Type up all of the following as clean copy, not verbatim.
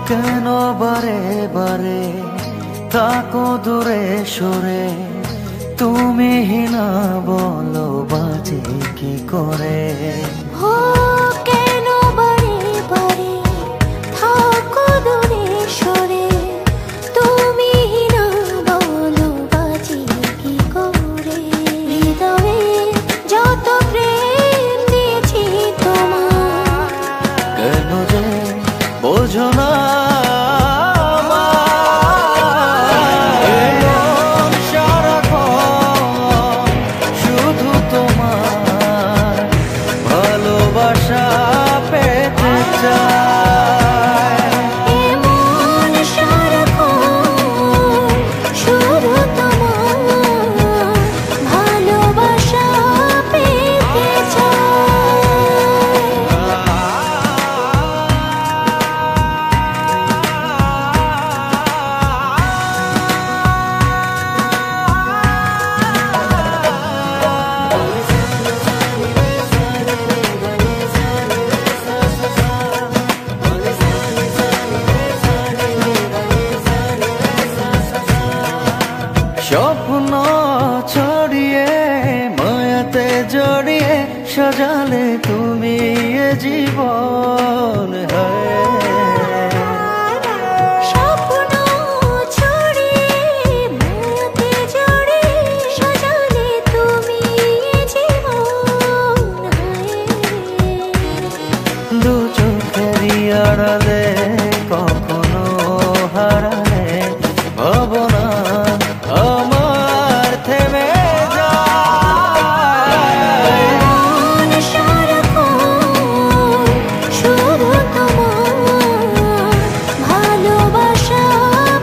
কেন বারে বারে থাকো দূরে সরে, তুমি না বলো বাজে কি করে। ও কেন বারে বারে থাকো দূরে সরে, তুমি না বলো বাজে কি করে। হৃদয়ে যত প্রেম দিয়েছি তোমার, কেন যে বোঝো না শুধু তোমার ভালোবাসা পেতে চায়। এমন সারাক্ষণ শুধু তোমার ভালোবাসা পেতে স্বপ্ন ছড়িয়ে মায়াতে জড়িয়ে সাজালে তুমি এ জীবন। স্বপ্ন ছড়িয়ে মায়াতে জড়িয়ে সাজালে তুমি জীবন। দু চোখেরই আড়ালে কখনো হারালে ভাবনা আমার থেমে যায়। মন সারাক্ষণ শুধু তোমার ভালোবাসা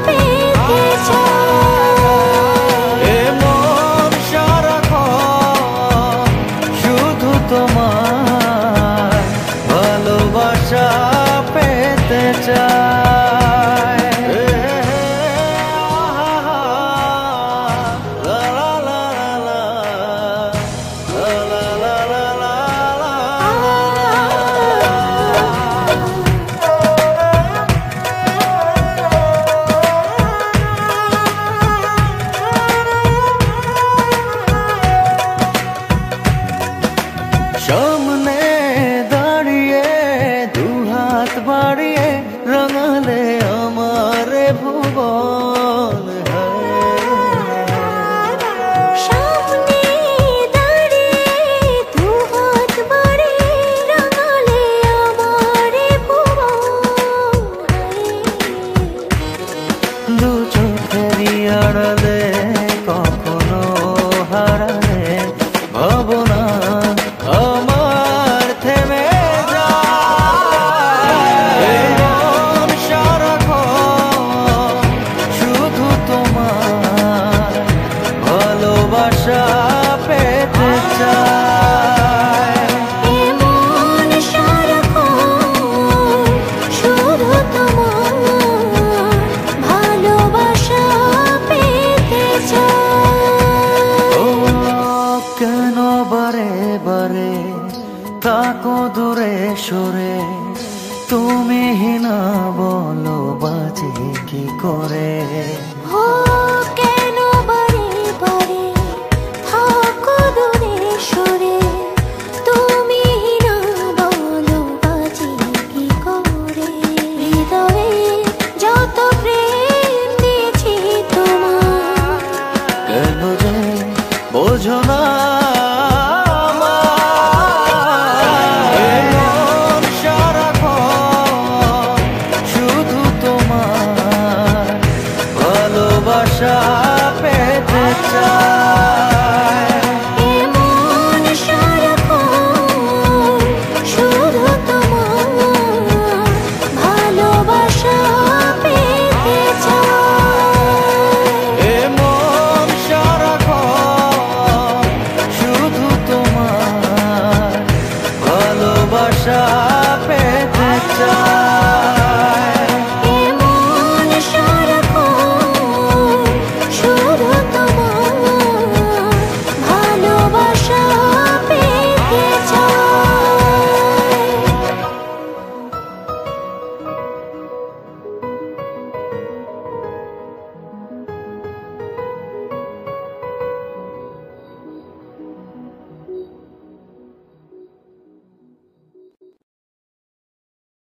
পেতে চায়। এ মন সারাক্ষণ শুধু তোমার ভালোবাসা পেতে চায়। লা লা লা লা লা লা লা লা লা সামনে দাঁড়িয়ে দুহাত বাড়িয়ে রাঙালে আমার ভুবন। সামনে দাঁড়িয়ে দুহাত বাড়িয়ে রাঙালে আমার ভুবন। দু চোখেরই আড়ালে কখনো হারালে ভাবনা আমার থেমে যায়। মন সারাক্ষণ শুধু তোমার ভালোবাসা পেতে চায়। এমন সারাক্ষণ শুধু তোমার ভালোবাসা পেতে চায়। ও কেন বারে বারে থাকো দূরে সরে, তুমি না বলো বাজে কি করে। ও কেন বারে বারে থাকো দূরে সরে, তুমি না বলো বাজে কি করে। হৃদয়ে যত প্রেম দিয়েছি তোমার, কেন যে বোঝো না মন সারাক্ষণ শুধু তোমার ভালোবাসা পেতে চায়। এমন সারাক্ষণ শুধু তোমার ভালোবাসা পেতে চায়। এ মন সারাক্ষণ শুধু তোমার ভালোবাসা পেতে চায়।